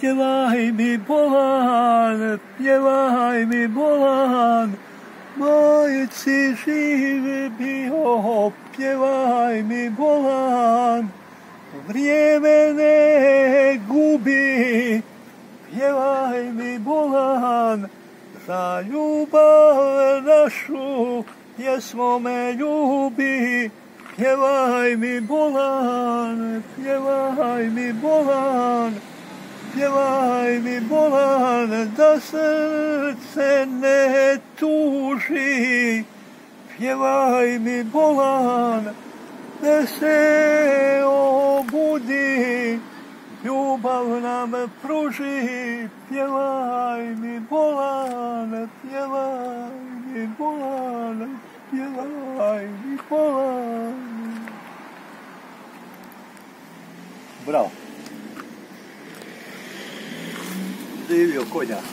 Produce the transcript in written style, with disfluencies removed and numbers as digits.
Pjevaj mi bolan, pjevaj mi bolan, majci živ bio, pjevaj mi bolan, vrijeme ne gubi, pjevaj mi bolan, za ljubav našu pjesmo me ljubi, pjevaj mi bolan, pjevaj mi bolan, pjevaj mi bolan, da srce ne tuži, pjevaj mi bolan, da se obudi, ljubav nam pruži, pjevaj mi bolan, pjevaj mi bolan, pjevaj mi bolan. Bravo. Živio konjak.